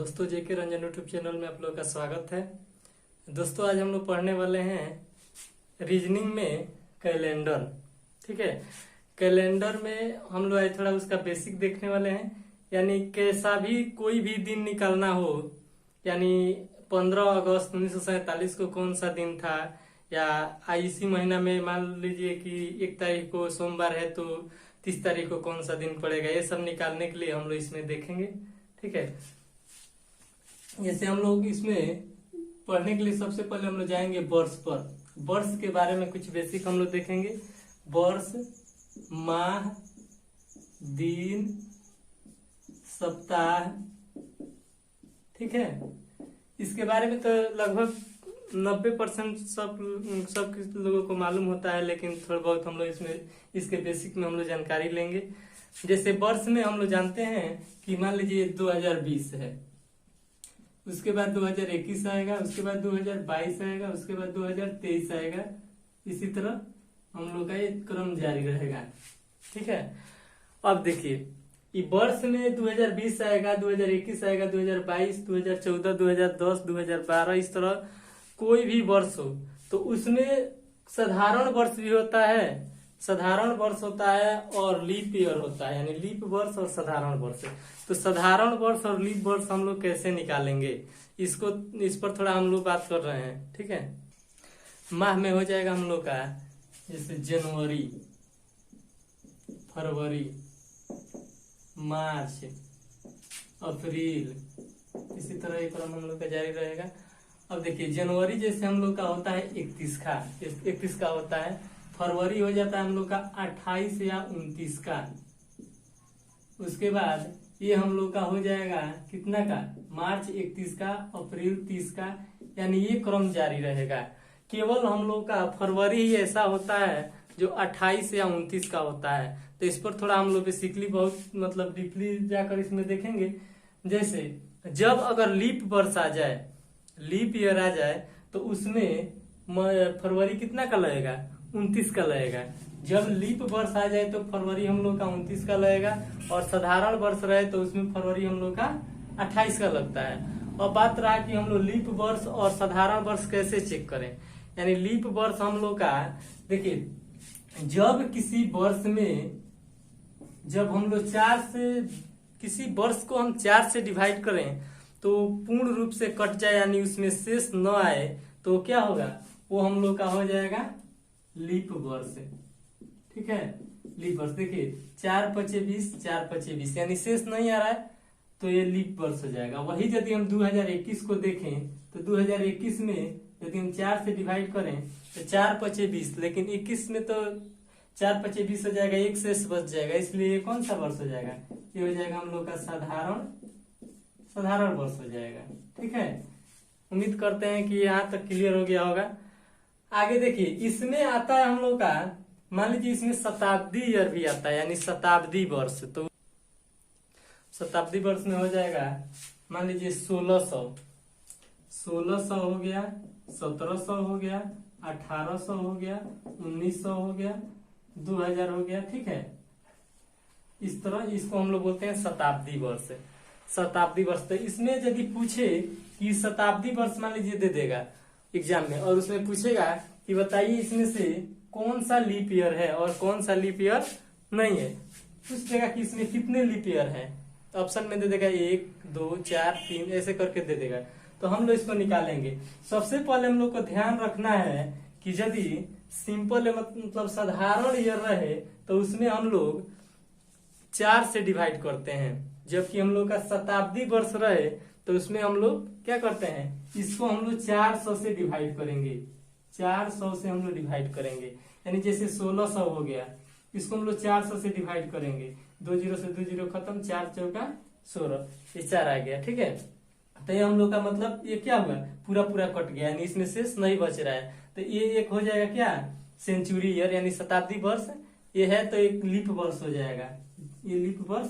दोस्तों जेके Ranjan YouTube channel में आप लोगों का स्वागत है। दोस्तों आज हम लोग पढ़ने वाले हैं रीजनिंग में कैलेंडर। ठीक है, कैलेंडर में हम लोग आज थोड़ा उसका बेसिक देखने वाले हैं। यानी कैसा भी कोई भी दिन निकालना हो, यानी 15 अगस्त 1947 को कौन सा दिन था, या इसी महीना में मान लीजिए कि 1 तारीख को सोमवार है तो 30 तारीख को कौन सा दिन पड़ेगा, ये सब निकालने के लिए हम लोग इसमें देखेंगे। ठीक है, जैसे हम लोग इसमें पढ़ने के लिए सबसे पहले हम लोग जाएंगे वर्ष पर। वर्ष के बारे में कुछ बेसिक हम लोग देखेंगे। वर्ष, माह, दिन, सप्ताह। ठीक है, इसके बारे में तो लगभग 90% सब लोगों को मालूम होता है, लेकिन थोड़ा बहुत हम लोग इसमें इसके बेसिक में हम लोग जानकारी लेंगे। जैसे वर्ष में हम लोग जानते हैं कि मान लीजिए 2020 है, उसके बाद 2021 आएगा, उसके बाद 2022 आएगा, उसके बाद 2023 आएगा। इसी तरह हम लोग का ये क्रम जारी रहेगा। ठीक है, अब देखिए ये वर्ष में 2020 आएगा, 2021 आएगा, 2022, 2014, 2010, 2012, इस तरह कोई भी वर्ष हो तो उसमें साधारण वर्ष भी होता है, साधारण वर्ष होता है और लीप ईयर होता है, यानी लीप वर्ष और साधारण वर्ष। तो साधारण वर्ष और लीप वर्ष हम लोग कैसे निकालेंगे, इस पर थोड़ा हम लोग बात कर रहे हैं। ठीक है, माह में हो जाएगा हम लोग का जैसे जनवरी, फरवरी, मार्च, अप्रैल, इसी तरह ये क्रम हम लोग का जारी रहेगा। अब देखिए जनवरी जैसे हम लोग का होता है 31 का होता है। फरवरी हो जाता है हम लोग का 28 या 29 का। उसके बाद ये हम लोग का हो जाएगा कितना का, मार्च 31 का, अप्रैल 30 का, यानी ये क्रम जारी रहेगा। केवल हम लोग का फरवरी ही ऐसा होता है जो 28 या 29 का होता है। तो इस पर थोड़ा हम लोग बेसिकली बहुत मतलब डीपली जाकर इसमें देखेंगे। जैसे जब अगर लीप वर्ष आ जाए, लीप ईयर आ जाए, तो उसमें फरवरी कितना का लगेगा, 29 का लगेगा। जब लीप वर्ष आ जाए तो फरवरी हम लोग का 29 का लगेगा, और साधारण वर्ष रहे तो उसमें फरवरी हम लोग का 28 का लगता है। और बात रहा कि हम लोग लीप वर्ष और साधारण वर्ष कैसे चेक करें। यानी लीप वर्ष हम लोग का देखिए, जब किसी वर्ष में जब हम लोग किसी वर्ष को हम 4 से डिवाइड करें तो पूर्ण रूप से कट जाए, यानी उसमें शेष न आए, तो क्या होगा, वो हम लोग का हो जाएगा लीप वर्ष। ठीक है, लीप वर्ष देखिए 4×5=20, 4×5=20, यानी शेष नहीं आ रहा है तो ये लीप वर्ष हो जाएगा। वही यदि हम 2021 को देखें तो 2021 में यदि हम 4 से डिवाइड करें तो 4×5=20, लेकिन 21 में तो 4×5=20 हो जाएगा, एक शेष बच जाएगा, इसलिए ये कौन सा वर्ष हो जाएगा, ये हो जाएगा हम लोग का साधारण वर्ष हो जाएगा। ठीक है, उम्मीद करते हैं कि यहाँ तक क्लियर हो गया होगा। आगे देखिए इसमें आता है हम लोग का, मान लीजिए इसमें शताब्दी ईयर भी आता है, यानी शताब्दी वर्ष। तो शताब्दी वर्ष में हो जाएगा मान लीजिए 1600 हो गया, 1700 हो गया, 1800 हो गया, 1900 हो गया, 2000 हो गया। ठीक है, इस तरह इसको हम लोग बोलते हैं शताब्दी वर्ष। शताब्दी वर्ष, तो इसमें यदि पूछे कि शताब्दी वर्ष मान लीजिए दे देगा एग्जाम में, और उसमें पूछेगा कि बताइए इसमें से कौन सा लीप ईयर है और कौन सा लीप ईयर नहीं है, पूछेगा कि इसमें कितने लीप ईयर है, तो ऑप्शन में दे देगा 1, 2, 4, 3 ऐसे करके दे देगा। तो हम लोग इसको निकालेंगे। सबसे पहले हम लोग को ध्यान रखना है कि यदि सिंपल मतलब साधारण ईयर रहे तो उसमें हम लोग 4 से डिवाइड करते हैं, जबकि हम लोग का शताब्दी वर्ष रहे तो उसमें हम लोग क्या करते हैं, इसको हम लोग 400 से डिवाइड करेंगे, 400 से हम लोग डिवाइड करेंगे। यानी जैसे 1600 हो गया, इसको हम लोग 400 से डिवाइड करेंगे, 2 0 से 2 0 खत्म, 4×4 16, ये 4 आ गया। ठीक है, तो ये हम लोग का मतलब ये क्या हुआ, पूरा कट गया, यानी इसमें शेष नहीं बच रहा है। तो ये एक हो जाएगा क्या, सेंचुरी ईयर, यानी शताब्दी वर्ष ये है, तो एक लीप वर्ष हो जाएगा, ये लीप वर्ष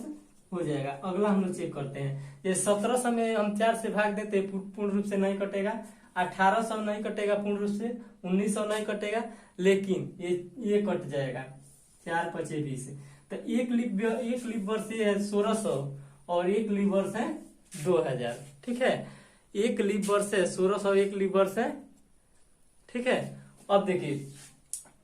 हो जाएगा। अगला हम लोग चेक करते हैं, ये 1700 में हम 4 से भाग देते पूर्ण रूप से नहीं कटेगा, 1800 नहीं कटेगा पूर्ण रूप से, 1900 नहीं कटेगा, लेकिन ये कट जाएगा 4×5=20। तो एक लीप वर्ष ये है 1600 और एक लीप वर्ष है 2000। ठीक है, एक लीप वर्ष है 1600, एक लीप वर्ष है। ठीक है, अब देखिए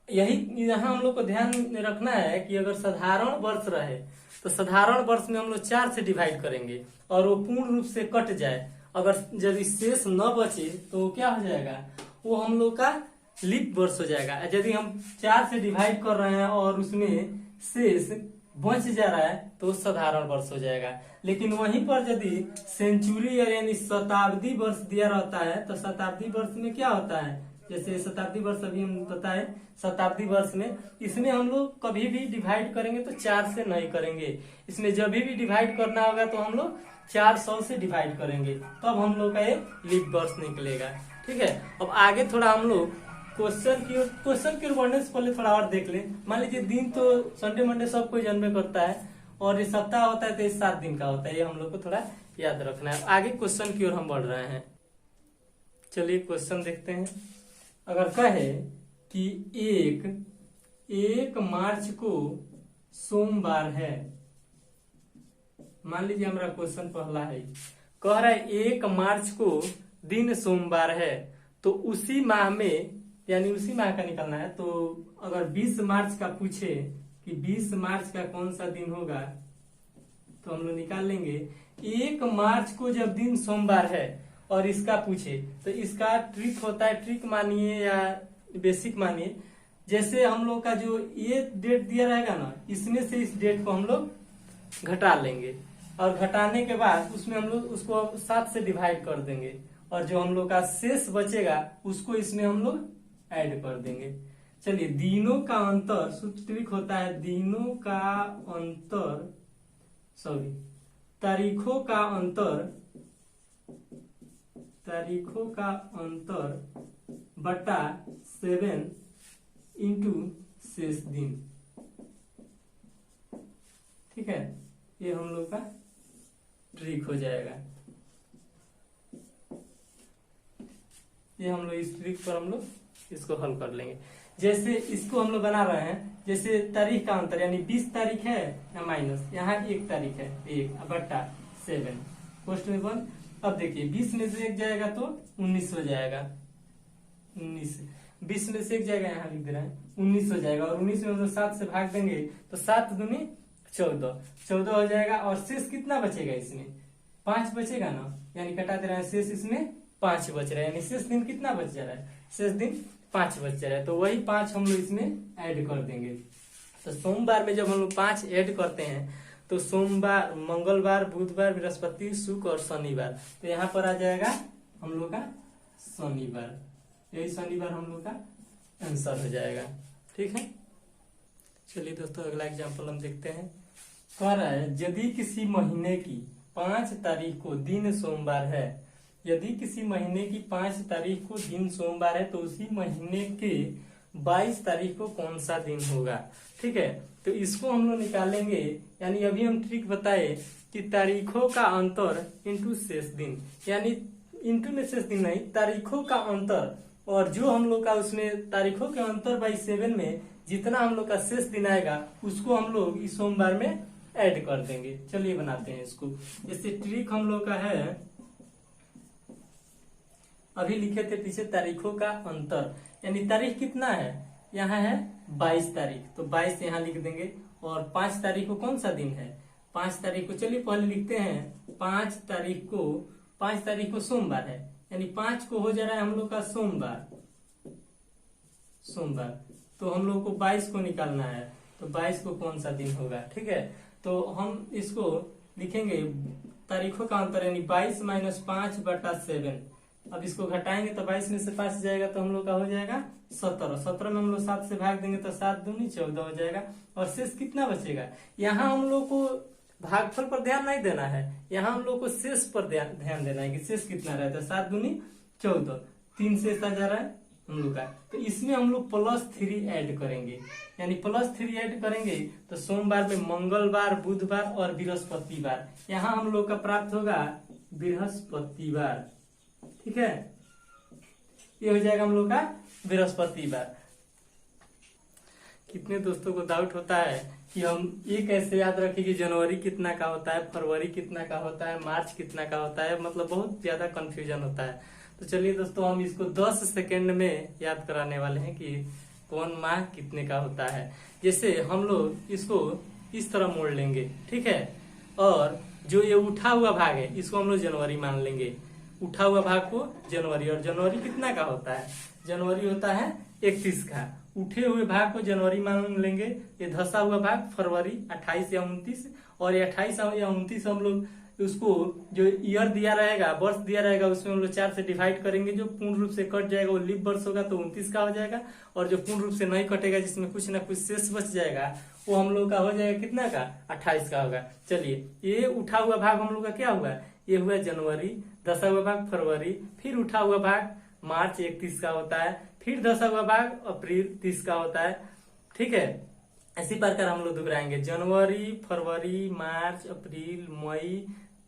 यही यहाँ हम लोग को ध्यान में रखना है कि अगर साधारण वर्ष रहे तो साधारण वर्ष में हम लोग 4 से डिवाइड करेंगे और वो पूर्ण रूप से कट जाए। अगर यदि शेष न बचे तो वो क्या हो जाएगा, वो हम लोग का लीप वर्ष हो जाएगा। यदि हम 4 से डिवाइड कर रहे हैं और उसमें शेष बच जा रहा है तो साधारण वर्ष हो जाएगा। लेकिन वहीं पर यदि सेंचुरी यानी शताब्दी वर्ष दिया रहता है तो शताब्दी वर्ष में क्या होता है, जैसे शताब्दी वर्ष अभी हम बताए, शताब्दी वर्ष में इसमें हम लोग कभी भी डिवाइड करेंगे तो 4 से नहीं करेंगे। इसमें जब भी डिवाइड करना होगा तो हम लोग 400 से डिवाइड करेंगे, तब हम लोग का ये लीप वर्ष निकलेगा। ठीक है, अब आगे थोड़ा हम लोग क्वेश्चन की बनने से पहले थोड़ा और देख ले। मान लीजिए दिन तो संडे मंडे सब कोई जन्म करता है और ये सप्ताह होता है तो ये 7 दिन का होता है, ये हम लोग को थोड़ा याद रखना है। आगे क्वेश्चन की ओर हम बढ़ रहे हैं। चलिए क्वेश्चन देखते हैं। अगर कहे कि एक मार्च को सोमवार है, मान लीजिए हमारा क्वेश्चन पहला है, कह रहा है 1 मार्च को दिन सोमवार है, तो उसी माह में यानी उसी माह का निकलना है। तो अगर 20 मार्च का पूछे कि 20 मार्च का कौन सा दिन होगा तो हम लोग निकाल लेंगे। 1 मार्च को जब दिन सोमवार है और इसका पूछे तो इसका ट्रिक होता है, ट्रिक मानिए या बेसिक मानिए, जैसे हम लोग का जो ये डेट दिया रहेगा ना, इसमें से इस डेट को हम लोग घटा लेंगे और घटाने के बाद उसमें हम लोग उसको 7 से डिवाइड कर देंगे और जो हम लोग का शेष बचेगा उसको इसमें हम लोग ऐड कर देंगे। चलिए, दिनों का अंतर सूत्र ट्रिक होता है, दिनों का अंतर तारीखों का अंतर बटा 7 इंटू शेष दिन। ठीक है, ये हम लोग का ट्रिक हो जाएगा। ये हम लोग इस ट्रिक पर हम लोग इसको हल कर लेंगे। जैसे इसको हम लोग बना रहे हैं, जैसे तारीख का अंतर यानी 20 तारीख है या माइनस, यहाँ 1 तारीख है, 1 बटा 7 पोस्ट में 1। अब देखिए 20 में से 1 जाएगा तो 19 हो जाएगा, 19 20 में से 1 जाएगा, यहाँ लिख दे रहे हैं 19 हो जाएगा। और 19 में हम लोग 7 से भाग देंगे तो 7 दूनी 14 हो जाएगा। और शेष कितना बचेगा, इसमें 5 बचेगा ना, यानी कटा दे रहे हैं, शेष इसमें 5 बच रहा है, यानी शेष दिन कितना बच जा रहा है, शेष दिन 5 बच जा रहा है। तो वही 5 हम लोग इसमें ऐड कर देंगे। तो सोमवार में जब हम लोग 5 ऐड करते हैं तो सोमवार, मंगलवार, बुधवार, बृहस्पति, शुक्र और शनिवार, तो यहाँ पर आ जाएगा हम लोग का शनिवार। यही शनिवार हम लोग का आंसर हो जाएगा। ठीक है, चलिए दोस्तों अगला एग्जाम्पल हम देखते हैं। कह रहा है यदि किसी महीने की 5 तारीख को दिन सोमवार है, यदि किसी महीने की 5 तारीख को दिन सोमवार है तो उसी महीने के 22 तारीख को कौन सा दिन होगा। ठीक है, तो इसको हम लोग निकालेंगे, यानी अभी हम ट्रिक बताए कि तारीखों का अंतर इंटू शेष दिन, यानी इंटू में शेष दिन नहीं, तारीखों का अंतर, और जो हम लोग का उसमें तारीखों के अंतर बाई 7 में जितना हम लोग का शेष दिन आएगा उसको हम लोग इस सोमवार में ऐड कर देंगे। चलिए बनाते हैं इसको। जैसे ट्रिक हम लोग का है, अभी लिखे थे पीछे तारीखों का अंतर, यानी तारीख कितना है, यहाँ है 22 तारीख, तो 22 यहाँ लिख देंगे। और 5 तारीख को कौन सा दिन है, 5 तारीख को, चलिए पहले लिखते हैं 5 तारीख को सोमवार है, यानी 5 को हो जा रहा है हम लोग का सोमवार। तो हम लोग को 22 को निकालना है, तो 22 को कौन सा दिन होगा। ठीक है, तो हम इसको लिखेंगे तारीखों का अंतर यानी 22 माइनस 5 बटा 7। अब इसको घटाएंगे तो 22 में से 5 जाएगा तो हम लोग का हो जाएगा 17 में हम लोग 7 से भाग देंगे तो 7 दूनी 14 हो जाएगा। और शेष कितना बचेगा, यहाँ हम लोग को भागफल पर ध्यान नहीं देना है, यहाँ हम लोग को शेष पर ध्यान देना है कि शेष कितना रहता है। 7 दूनी 14, 3 शेष आ जा रहा है हम लोग का, तो इसमें हम लोग +3 ऐड करेंगे, यानी +3 ऐड करेंगे तो सोमवार में मंगलवार, बुधवार और बृहस्पतिवार, यहाँ हम लोग का प्राप्त होगा बृहस्पतिवार। ठीक है, ये हो जाएगा हम लोग का बृहस्पतिवार। कितने दोस्तों को डाउट होता है कि हम ये कैसे याद रखें कि जनवरी कितना का होता है, फरवरी कितना का होता है, मार्च कितना का होता है, मतलब बहुत ज्यादा कंफ्यूजन होता है। तो चलिए दोस्तों, हम इसको 10 सेकेंड में याद कराने वाले हैं कि कौन माह कितने का होता है। जैसे हम लोग इसको इस तरह मोड़ लेंगे, ठीक है, और जो ये उठा हुआ भाग है इसको हम लोग जनवरी मान लेंगे, उठा हुआ भाग को जनवरी। और जनवरी कितना का होता है, जनवरी होता है 31 का, उठे हुए भाग को जनवरी मान लेंगे। ये धसा हुआ भाग फरवरी 28 या 29, और ये 28 या 29 हम लोग उसको जो ईयर दिया रहेगा, वर्ष दिया रहेगा, उसमें हम लोग 4 से डिवाइड करेंगे। जो पूर्ण रूप से कट जाएगा वो लीप वर्ष होगा तो 29 का हो जाएगा, और जो पूर्ण रूप से नहीं कटेगा जिसमें कुछ ना कुछ शेष बच जाएगा वो हम लोग का हो जाएगा कितना का, 28 का होगा। चलिए, ये उठा हुआ भाग हम लोग का क्या हुआ, ये हुआ जनवरी, धसा हुआ भाग फरवरी, फिर उठा हुआ भाग मार्च 31 का होता है, फिर धसा हुआ भाग अप्रैल 30 का होता है, ठीक है। इसी प्रकार हम लोग दोहराएंगे, जनवरी, फरवरी, मार्च, अप्रैल, मई,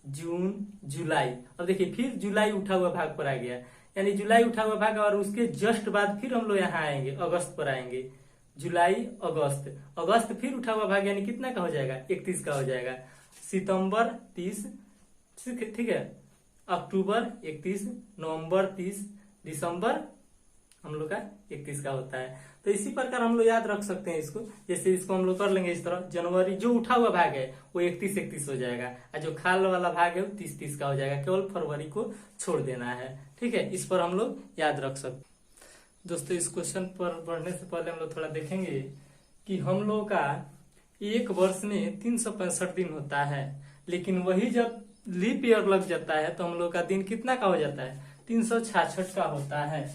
जून, जुलाई। अब देखिए फिर जुलाई उठा हुआ भाग पर आ गया, यानी जुलाई उठा हुआ भाग, और उसके जस्ट बाद फिर हम लोग यहाँ आएंगे, अगस्त पर आएंगे, जुलाई, अगस्त, अगस्त फिर उठा हुआ भाग, यानी कितना का हो जाएगा, 31 का हो जाएगा। सितंबर 30, ठीक है, अक्टूबर 31, नवंबर 30, दिसंबर हम लोग का 31 का होता है। तो इसी प्रकार हम लोग याद रख सकते हैं इसको। जैसे इसको हम लोग कर लेंगे इस तरह, जनवरी जो उठा हुआ भाग है वो 31 से हो जाएगा, और जो खाल वाला भाग है वो 30 का हो जाएगा, केवल फरवरी को छोड़ देना है, ठीक है। इस पर हम लोग याद रख सकते। दोस्तों, इस क्वेश्चन पर बढ़ने से पहले हम लोग थोड़ा देखेंगे कि हम लोग का एक वर्ष में 365 दिन होता है, लेकिन वही जब लीप ईयर लग जाता है तो हम लोग का दिन कितना का हो जाता है, 366 का होता है।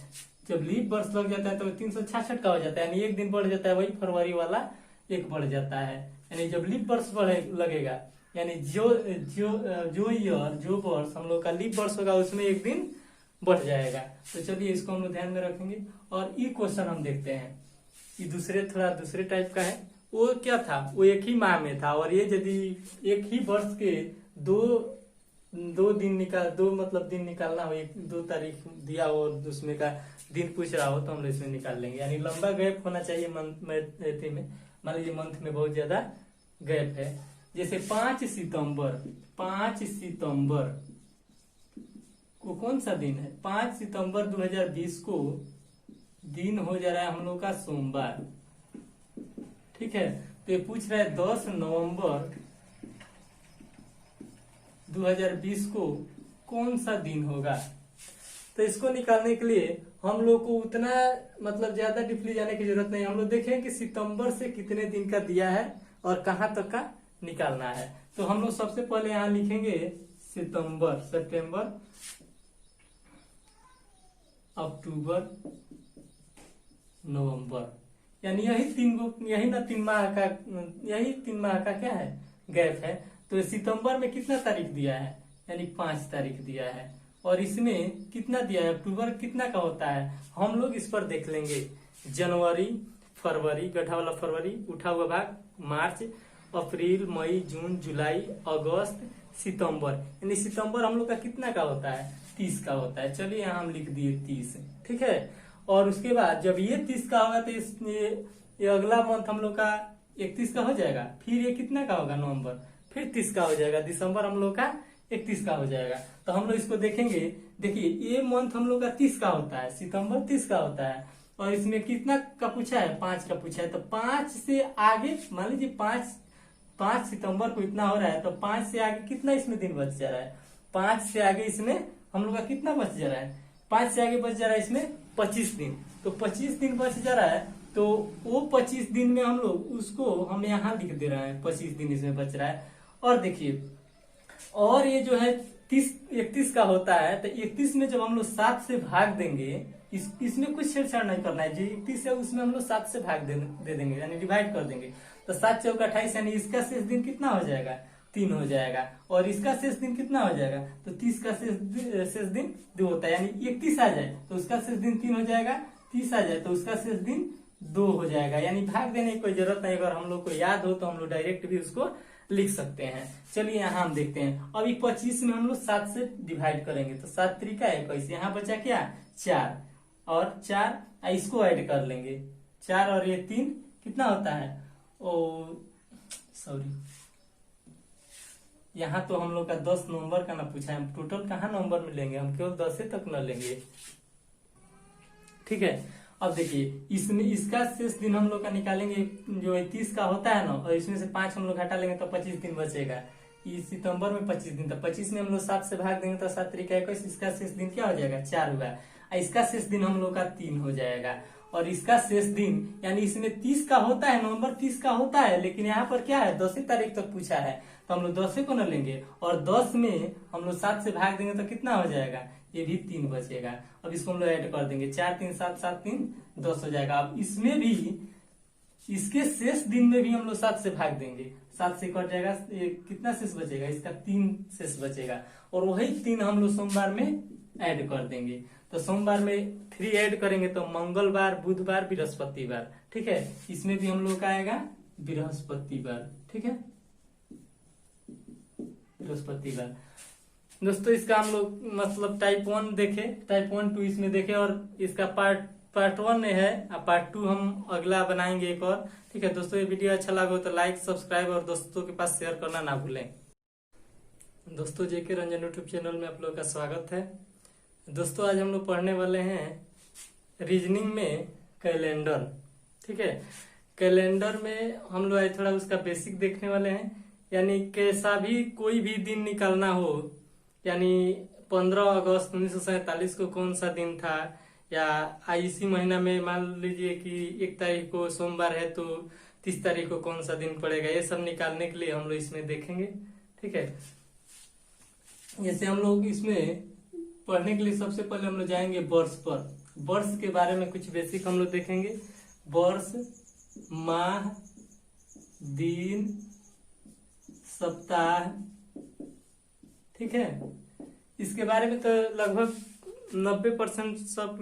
जब लीप वर्ष लग जाता है तो 366 का हो जाता है, यानी एक दिन बढ़ जाता है, वही फरवरी वाला एक बढ़ जाता है। यानी जब लीप वर्ष लगेगा, यानी जो ईयर, जो वर्ष हम लोग का लीप वर्ष होगा उसमें एक दिन बढ़ जाएगा। तो चलिए इसको हम लोग ध्यान में रखेंगे। और ये क्वेश्चन हम देखते हैं, ये थोड़ा दूसरे टाइप का है। वो क्या था, वो एक ही माह में था, और ये यदि एक ही वर्ष के दो दिन निकालना हो, 2 तारीख दिया हो और उसमें का दिन पूछ रहा हो तो हम लोग इसमें निकाल लेंगे। यानी लंबा गैप होना चाहिए मंथ में, मान लीजिए मंथ में बहुत ज्यादा गैप है। जैसे 5 सितंबर को कौन सा दिन है, 5 सितंबर 2020 को दिन हो जा रहा है हम लोग का सोमवार, ठीक है। तो ये पूछ रहा है 10 नवंबर 2020 को कौन सा दिन होगा। तो इसको निकालने के लिए हम लोग को उतना ज्यादा डीपली जाने की जरूरत नहीं, हम लोग देखें कि सितंबर से कितने दिन का दिया है और कहां तक का निकालना है। तो हम लोग सबसे पहले यहां लिखेंगे सितंबर, सितंबर, अक्टूबर, नवंबर, यानी यही 3 माह का क्या है, गैप है। तो सितंबर में कितना तारीख दिया है, यानी 5 तारीख दिया है, और इसमें कितना दिया है, अक्टूबर कितना का होता है, हम लोग इस पर देख लेंगे। जनवरी, फरवरी, गड्ढा वाला फरवरी, उठा हुआ भाग मार्च, अप्रैल, मई, जून, जुलाई, अगस्त, सितंबर, यानी सितंबर हम लोग का कितना का होता है, 30 का होता है। चलिए यहाँ हम लिख दिए 30, ठीक है। और उसके बाद जब ये 30 का होगा तो ये अगला मंथ हम लोग का 31 का हो जाएगा, फिर ये कितना का होगा, नवंबर, फिर 30 का हो जाएगा, दिसंबर हम लोग का 31 का हो जाएगा। तो हम लोग इसको देखेंगे, देखिए ये मंथ हम लोग का 30 का होता है, सितंबर 30 का होता है, और इसमें कितना का पूछा है, 5 का पूछा है। तो 5 से आगे मान लीजिए 5 सितंबर को इतना हो रहा है, तो 5 से आगे कितना इसमें दिन बच जा रहा है, 5 से आगे इसमें हम लोग का कितना बच जा रहा है, 5 से आगे बच जा रहा है इसमें 25 दिन। तो 25 दिन बच जा रहा है, तो वो 25 दिन में हम लोग उसको हम यहाँ लिख दे रहे हैं, 25 दिन इसमें बच रहा है। और देखिए, और ये जो है 31 का होता है, तो 31 में जब हम लोग 7 से भाग देंगे, इसमें कुछ छेड़छाड़ नहीं करना है, जो 31 है उसमें हम लोग 7 से भाग दे देंगे, यानी डिवाइड कर देंगे। तो 7 चौक 28, यानी इसका शेष दिन कितना हो जाएगा, 3 हो जाएगा, और इसका शेष दिन कितना हो जाएगा, तो 30 का शेष दिन 2 होता है, यानी 31 आ जाए तो उसका शेष दिन 3 हो जाएगा, 30 आ जाए तो उसका शेष दिन 2 हो जाएगा। यानी भाग देने की कोई जरूरत नहीं, अगर हम लोग को याद हो तो हम लोग डायरेक्ट भी उसको लिख सकते हैं। चलिए यहाँ हम देखते हैं, अभी 25 में हम लोग 7 से डिवाइड करेंगे, तो 7 तरीका 21, यहाँ बचा क्या, 4, और 4 इसको ऐड कर लेंगे, 4 और ये 3 कितना होता है, ओ सॉरी, यहाँ तो हम लोग का 10 नवंबर का ना पूछा है, हम टोटल कहाँ नवंबर में लेंगे, हम केवल 10 तक न लेंगे। ठीक है, अब देखिए इसमें इसका शेष दिन हम लोग का निकालेंगे, जो 31 का होता है ना, और इसमें से 5 हम लोग हटा लेंगे तो 25 दिन बचेगा। इस सितंबर में 25 दिन था, 25 में हम लोग 7 से भाग देंगे तो 7 तरीका 21, इसका शेष दिन क्या हो जाएगा 4 हुआ, और इसका शेष दिन हम लोग का 3 हो जाएगा। और इसका शेष दिन यानी इसमें 30 का होता है, नवंबर 30 का होता है, लेकिन यहाँ पर क्या है 10 तारीख तक पूछा है, तो हम लोग 10 को न लेंगे, और 10 में हम लोग 7 से भाग देंगे तो कितना हो जाएगा, ये भी 3 बचेगा। अब इसको हम लोग ऐड कर देंगे, 4 3 7 7 3 10 हो जाएगा। अब इसमें भी इसके शेष दिन में भी हम लोग 7 से भाग देंगे, 7 से कट जाएगा, कितना शेष बचेगा, इसका 3 शेष बचेगा, और वही 3 हम लोग सोमवार में ऐड कर देंगे। तो सोमवार में 3 ऐड करेंगे तो मंगलवार, बुधवार, बृहस्पतिवार। ठीक है, इसमें भी हम लोग का आएगा बृहस्पतिवार। ठीक है, बृहस्पतिवार। दोस्तों इसका हम लोग मतलब टाइप 1 देखे, टाइप 1 2 इसमें देखे, और इसका पार्ट 1 है, पार्ट 2 हम अगला बनाएंगे एक और। ठीक है दोस्तों, ये वीडियो अच्छा लगा हो तो लाइक, सब्सक्राइब और दोस्तों के पास शेयर करना ना भूलें। दोस्तों जेके रंजन यूट्यूब चैनल में आप लोगों का स्वागत है। दोस्तों आज हम लोग पढ़ने वाले हैं रीजनिंग में कैलेंडर। ठीक है, कैलेंडर में हम लोग आज थोड़ा उसका बेसिक देखने वाले हैं, यानी कैसा भी कोई भी दिन निकालना हो, यानी 15 अगस्त 1947 को कौन सा दिन था, या इसी महीना में मान लीजिए कि 1 तारीख को सोमवार है तो 30 तारीख को कौन सा दिन पड़ेगा, ये सब निकालने के लिए हम लोग इसमें देखेंगे। ठीक है, जैसे हम लोग इसमें पढ़ने के लिए सबसे पहले हम लोग जाएंगे वर्ष पर। वर्ष के बारे में कुछ बेसिक हम लोग देखेंगे, वर्ष, माह, दिन, सप्ताह। ठीक है, इसके बारे में तो लगभग 90% सब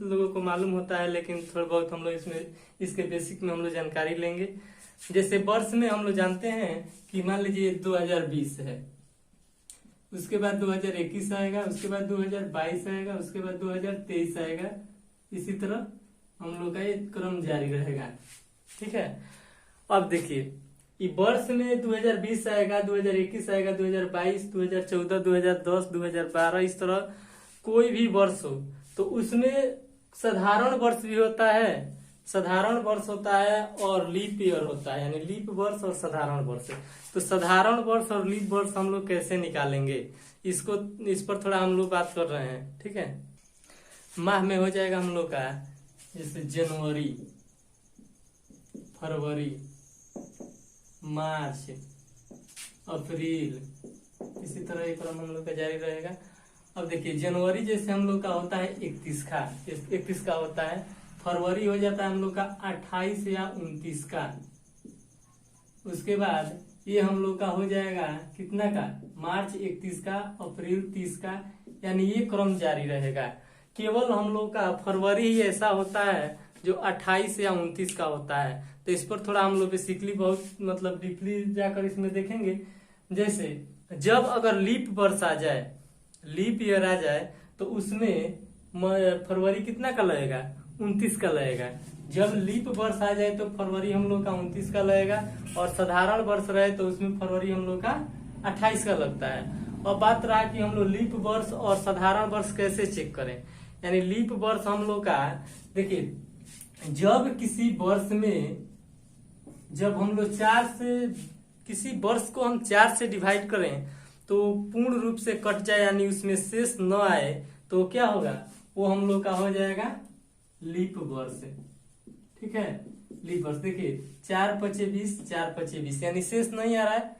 लोगों को मालूम होता है, लेकिन थोड़ा बहुत हम लोग इसमें इसके बेसिक में हम लोग जानकारी लेंगे। जैसे वर्ष में हम लोग जानते हैं कि मान लीजिए 2020 है, उसके बाद 2021 आएगा, उसके बाद 2022 आएगा, उसके बाद 2023 आएगा, इसी तरह हम लोग का ये क्रम जारी रहेगा। ठीक है, अब देखिए वर्ष में 2020 आएगा, 2021 आएगा, 2022, 2014, 2010, 2012, इस तरह कोई भी वर्ष हो तो उसमें साधारण वर्ष भी होता है, साधारण वर्ष होता है और लीप ईयर होता है, यानी लीप वर्ष और साधारण वर्ष। तो साधारण वर्ष और लीप वर्ष हम लोग कैसे निकालेंगे, इस पर थोड़ा हम लोग बात कर रहे हैं। ठीक है, माह में हो जाएगा हम लोग का जैसे जनवरी, फरवरी, मार्च, अप्रैल, इसी तरह एक क्रम हम लोग का जारी रहेगा। अब देखिए जनवरी जैसे हम लोग का होता है 31 का होता है, फरवरी हो जाता है हम लोग का 28 या 29 का, उसके बाद ये हम लोग का हो जाएगा कितना का, मार्च 31 का, अप्रैल 30 का, यानी ये क्रम जारी रहेगा। केवल हम लोग का फरवरी ही ऐसा होता है जो 28 या 29 का होता है। तो इस पर थोड़ा हम लोग बेसिकली बहुत मतलब डीपली जाकर इसमें देखेंगे। जैसे जब अगर लीप वर्ष आ जाए, लीप ईयर आ जाए, तो उसमें फरवरी कितना का लगेगा, 29 का लगेगा। जब लीप वर्ष आ जाए तो फरवरी हम लोग का 29 का लगेगा, और साधारण वर्ष रहे तो उसमें फरवरी हम लोग का 28 का लगता है। और बात रहा कि हम लोग लीप वर्ष और साधारण वर्ष कैसे चेक करें, यानी लीप वर्ष हम लोग का देखिए, जब किसी वर्ष में जब हम लोग 4 से किसी वर्ष को हम 4 से डिवाइड करें तो पूर्ण रूप से कट जाए, यानी उसमें शेष न आए, तो क्या होगा, वो हम लोग का हो जाएगा लीप वर्ष। ठीक है, लीप वर्ष देखिए 4 5 20, 4 5 20, यानी शेष नहीं आ रहा है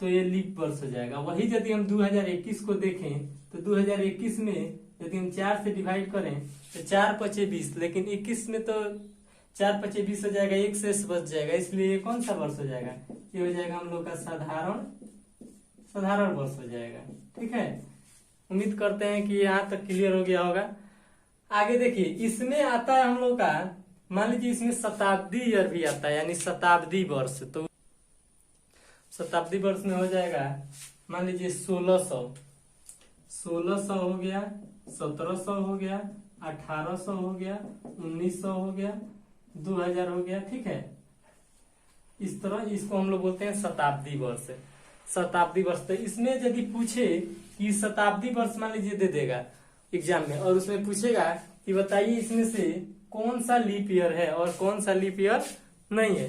तो ये लीप वर्ष हो जाएगा। वही यदि हम 2021 को देखें तो 2021 में यदि हम 4 से डिवाइड करें तो 4 5 20, लेकिन 21 में तो 4 5 20 हो जाएगा, एक शेष बच जाएगा, इसलिए ये कौन सा वर्ष हो जाएगा, ये हो जाएगा हम लोग का साधारण वर्ष हो जाएगा। ठीक है, उम्मीद करते हैं कि यहाँ तक क्लियर हो गया होगा। आगे देखिए इसमें आता है हम लोग का, मान लीजिए इसमें शताब्दी ईयर भी आता है, यानी शताब्दी वर्ष। तो शताब्दी वर्ष में हो जाएगा मान लीजिए 1600 हो गया, 1700 हो गया, 1800 हो गया, 1900 हो गया, 2000 हो गया। ठीक है, इस तरह इसको हम लोग बोलते हैं शताब्दी वर्ष। शताब्दी वर्ष, तो इसमें यदि पूछे कि शताब्दी वर्ष मान लीजिए दे देगा एग्जाम में, और उसमें पूछेगा कि बताइए इसमें से कौन सा लीप ईयर है और कौन सा लीप ईयर नहीं है,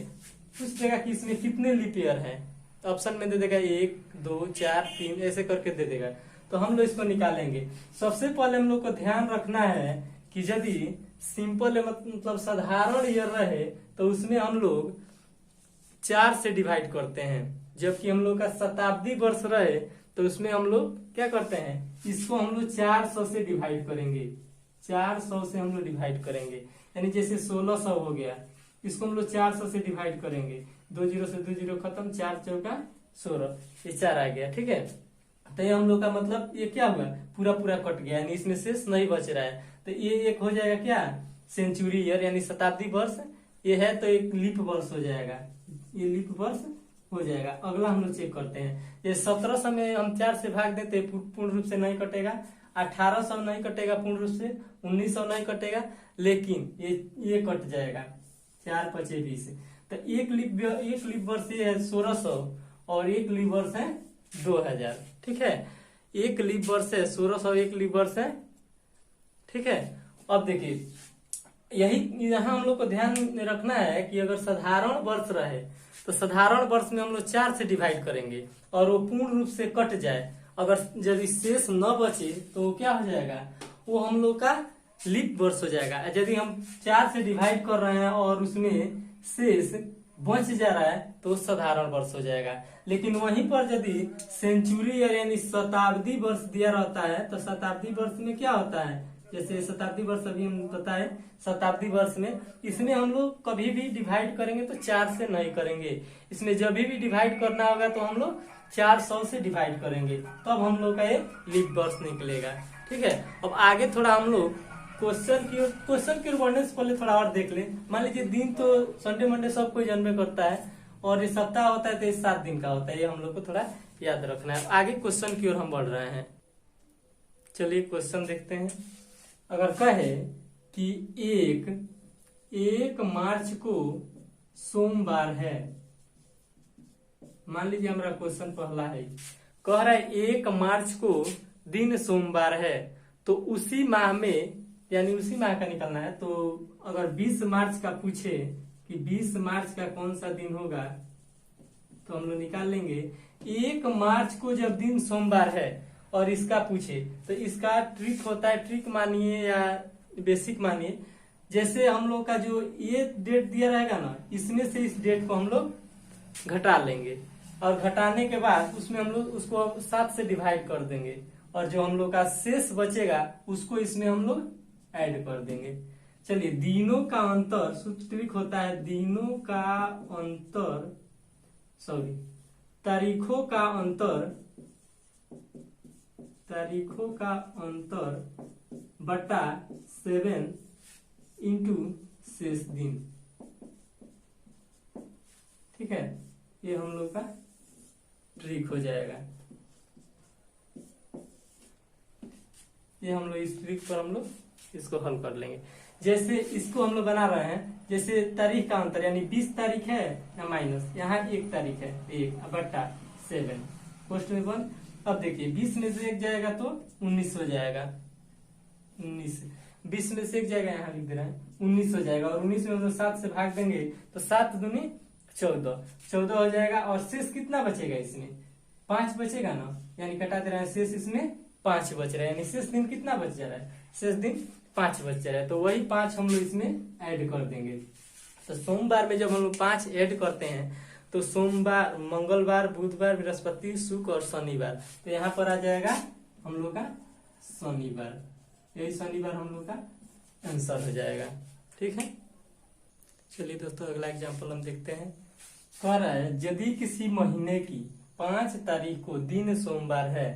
पूछ देगा कि इसमें कितने लीप ईयर है, तो ऑप्शन में दे देगा 1 2 4 3 ऐसे करके दे देगा। तो हम लोग इसको निकालेंगे। सबसे पहले हम लोग को ध्यान रखना है कि यदि सिंपल मतलब साधारण ईयर रहे तो उसमें हम लोग 4 से डिवाइड करते हैं, जबकि हम लोग का शताब्दी वर्ष रहे तो उसमें हम लोग क्या करते हैं, इसको हम लोग 400 से डिवाइड करेंगे। 400 से हम लोग डिवाइड करेंगे, यानी जैसे 1600 हो गया, इसको हम लोग 400 से डिवाइड करेंगे। 2 0 से 2 0 खत्म, 4 चौका 16, ये 4 आ गया। ठीक है, तो ये हम लोग का मतलब ये क्या हुआ, पूरा पूरा कट गया, यानी इसमें शेष नहीं बच रहा है। तो ये एक हो जाएगा क्या, सेंचुरी ईयर यानी शताब्दी वर्ष। ये है तो एक लीप वर्ष हो जाएगा, ये लीप वर्ष हो जाएगा। अगला हम लोग चेक करते हैं, ये 1700 में हम 4 से भाग देते पूर्ण रूप से नहीं कटेगा, 1800 नहीं कटेगा पूर्ण रूप से, 1900 नहीं कटेगा, लेकिन ये कट जाएगा, 4 5 20। तो एक लीप वर्ष ये है 1600 और एक लीप वर्ष है 2000। ठीक है, एक लीप वर्ष है 1600, एक लीप वर्ष है। ठीक है, अब देखिए यही यहाँ हम लोग को ध्यान में रखना है कि अगर साधारण वर्ष रहे तो साधारण वर्ष में हम लोग 4 से डिवाइड करेंगे और वो पूर्ण रूप से कट जाए। अगर यदि शेष न बचे तो वो क्या हो जाएगा, वो हम लोग का लीप वर्ष हो जाएगा। यदि हम 4 से डिवाइड कर रहे हैं और उसमें शेष बच जा रहा है तो साधारण वर्ष हो जाएगा। लेकिन वहीं पर यदि सेंचुरी यानी शताब्दी वर्ष दिया रहता है तो शताब्दी वर्ष में क्या होता है, जैसे शताब्दी वर्ष अभी हम बताए, शताब्दी वर्ष में इसमें हम लोग कभी भी डिवाइड करेंगे तो 4 से नहीं करेंगे। इसमें जब भी डिवाइड करना होगा तो हम लोग 400 से डिवाइड करेंगे, तब हम लोग का एक लीप वर्ष निकलेगा। ठीक है, अब आगे थोड़ा हम लोग क्वेश्चन की ओर बढ़ने से पहले थोड़ा और देख ले। मान लीजिए दिन तो संडे मंडे सब कोई जन्मे करता है और ये सप्ताह होता है तो ये 7 दिन का होता है, ये हम लोग को थोड़ा याद रखना है। आगे क्वेश्चन की ओर हम बढ़ रहे हैं, चलिए क्वेश्चन देखते हैं। अगर कहे कि 1 मार्च को सोमवार है, मान लीजिए हमारा क्वेश्चन पहला है, कह रहा है 1 मार्च को दिन सोमवार है, तो उसी माह में यानी उसी माह का निकलना है। तो अगर 20 मार्च का पूछे कि 20 मार्च का कौन सा दिन होगा, तो हम लोग निकाल लेंगे 1 मार्च को जब दिन सोमवार है और इसका पूछे तो इसका ट्रिक होता है, ट्रिक मानिए या बेसिक मानिए, जैसे हम लोग का जो ये डेट दिया रहेगा ना, इसमें से इस डेट को हम लोग घटा लेंगे और घटाने के बाद उसमें हम लोग उसको 7 से डिवाइड कर देंगे और जो हम लोग का शेष बचेगा उसको इसमें हम लोग ऐड कर देंगे। चलिए, दिनों का अंतर सूत्र ट्रिक होता है, दिनों का अंतर तारीखों का अंतर बटा 7 इंटू शेष दिन। ठीक है, ये हम लोग का ट्रिक हो जाएगा। ये हम लोग इस ट्रिक पर हम लोग इसको हल कर लेंगे। जैसे इसको हम लोग बना रहे हैं, जैसे तारीख का अंतर यानी 20 तारीख है या माइनस, यहाँ 1 तारीख है, 1 बटा 7 पोस्ट में 1। अब देखिए 20 में से 1 जाएगा तो 19 हो जाएगा, 19 20 में से 1 जाएगा, यहाँ लिख दे रहे हैं 19 हो जाएगा और 19 में 7 से भाग देंगे तो 7 दूनी 14 हो जाएगा और शेष कितना बचेगा, इसमें 5 बचेगा ना, यानी कटा दे रहे हैं, शेष इसमें 5 बच रहा है, यानी शेष दिन कितना बच जा रहा है, शेष दिन 5 बच जा रहा है। तो वही 5 हम लोग इसमें ऐड कर देंगे। तो सोमवार में जब हम लोग 5 ऐड करते हैं तो सोमवार, मंगलवार, बुधवार, बृहस्पति, शुक्र और शनिवार, तो यहाँ पर आ जाएगा हम लोग का शनिवार। यही शनिवार हम लोग का आंसर हो जाएगा। ठीक है, चलिए दोस्तों अगला एग्जाम्पल हम देखते हैं। कह रहा है यदि किसी महीने की 5 तारीख को दिन सोमवार है,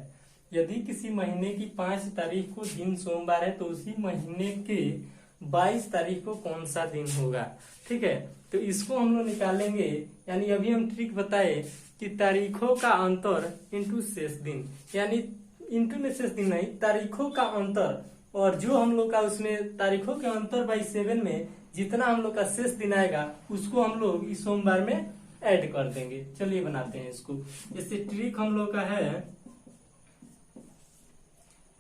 यदि किसी महीने की 5 तारीख को दिन सोमवार है तो उसी महीने के 22 तारीख को कौन सा दिन होगा। ठीक है, तो इसको हम लोग निकालेंगे, यानी अभी हम ट्रिक बताए कि तारीखों का अंतर इंटू शेष दिन, यानी इंटू में शेष दिन नहीं, तारीखों का अंतर, और जो हम लोग का उसमें तारीखों के अंतर बाई 7 में जितना हम लोग का शेष दिन आएगा उसको हम लोग इस सोमवार में ऐड कर देंगे। चलिए बनाते हैं इसको। जैसे ट्रिक हम लोग का है,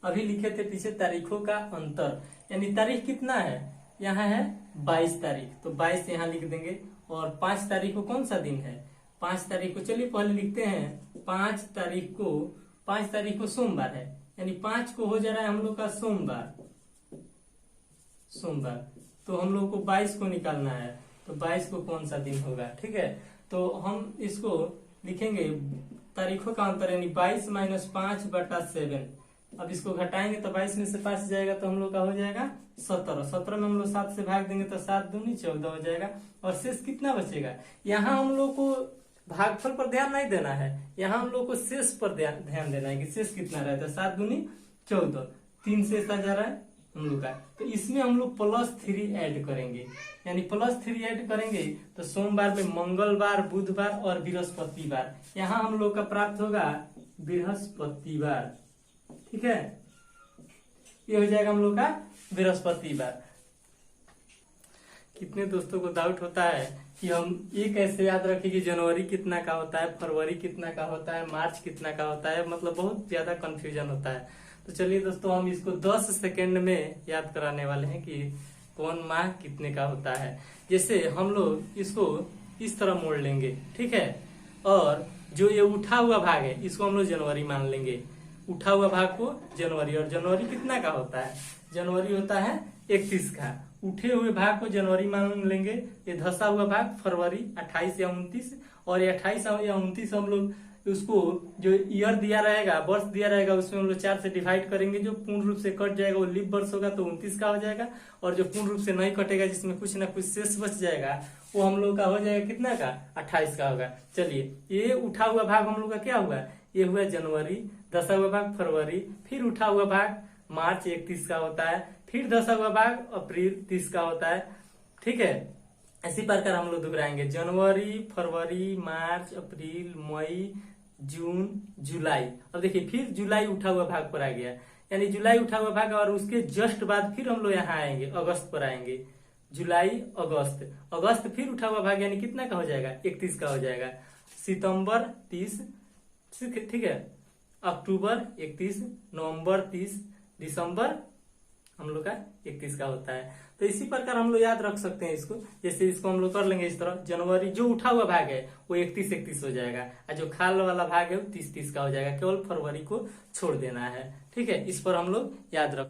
अभी लिखे थे पीछे तारीखों का अंतर, यानी तारीख कितना है, यहाँ है 22 तारीख, तो 22 यहाँ लिख देंगे। और 5 तारीख को कौन सा दिन है, 5 तारीख को, चलिए पहले लिखते हैं 5 तारीख को सोमवार है, यानी 5 को हो जा रहा है हम लोग का सोमवार। तो हम लोग को 22 को निकालना है, तो 22 को कौन सा दिन होगा, ठीक है। तो हम इसको लिखेंगे तारीखों का अंतर, यानी 22 - 5/7। अब इसको घटाएंगे तो 22 में से 5 जाएगा तो हम लोग का हो जाएगा 17। 17 में हम लोग 7 से भाग देंगे तो 7 दूनी 14 हो जाएगा। और शेष कितना बचेगा, यहाँ हम लोग को भागफल पर ध्यान नहीं देना है, यहाँ हम लोग को शेष पर ध्यान देना है कि शेष कितना रहता है। 7 दूनी 14, 3 शेष आ जा रहा है हम लोग का। तो इसमें हम लोग +3 ऐड करेंगे, यानी +3 ऐड करेंगे तो सोमवार में मंगलवार, बुधवार और बृहस्पतिवार, यहाँ हम लोग का प्राप्त होगा बृहस्पतिवार, ठीक है। ये हो जाएगा हम लोग का बृहस्पतिवार। कितने दोस्तों को डाउट होता है कि हम ये कैसे याद रखें कि जनवरी कितना का होता है, फरवरी कितना का होता है, मार्च कितना का होता है, मतलब बहुत ज्यादा कंफ्यूजन होता है। तो चलिए दोस्तों, हम इसको 10 सेकेंड में याद कराने वाले हैं कि कौन माह कितने का होता है। जैसे हम लोग इसको इस तरह मोड़ लेंगे, ठीक है, और जो ये उठा हुआ भाग है इसको हम लोग जनवरी मान लेंगे, उठा हुआ भाग को जनवरी। और जनवरी कितना का होता है, जनवरी होता है 31 का, उठे हुए भाग को जनवरी मान लेंगे। ये धसा हुआ भाग फरवरी 28 या 29, और ये 28 या 29 हम लोग उसको जो ईयर दिया रहेगा, वर्ष दिया रहेगा, उसमें हम लोग 4 से डिवाइड करेंगे। जो पूर्ण रूप से कट जाएगा वो लीप वर्ष होगा तो 29 का हो जाएगा, और जो पूर्ण रूप से नहीं कटेगा जिसमें कुछ ना कुछ शेष बच जाएगा वो हम लोग का हो जाएगा कितना का, 28 का होगा। चलिए, ये उठा हुआ भाग हम लोग का क्या हुआ, ये हुआ जनवरी, धसा हुआ भाग फरवरी, फिर उठा हुआ भाग मार्च 31 का होता है, फिर धसा हुआ भाग अप्रैल 30 का होता है, ठीक है। इसी प्रकार हम लोग दोहराएंगे, जनवरी, फरवरी, मार्च, अप्रैल, मई, जून, जुलाई। अब देखिए फिर जुलाई उठा हुआ भाग पर आ गया, यानी जुलाई उठा हुआ भाग, और उसके जस्ट बाद फिर हम लोग यहाँ आएंगे, अगस्त पर आएंगे, जुलाई, अगस्त फिर उठा हुआ भाग, यानी कितना का हो जाएगा, 31 का हो जाएगा। सितंबर 30, ठीक है, अक्टूबर 31, नवंबर 30, दिसंबर हम लोग का 31 का होता है। तो इसी प्रकार हम लोग याद रख सकते हैं इसको। जैसे इसको हम लोग कर लेंगे इस तरह, जनवरी जो उठा हुआ भाग है वो 31 हो जाएगा, और जो खाल वाला भाग है वो 30 का हो जाएगा, केवल फरवरी को छोड़ देना है, ठीक है। इस पर हम लोग याद रख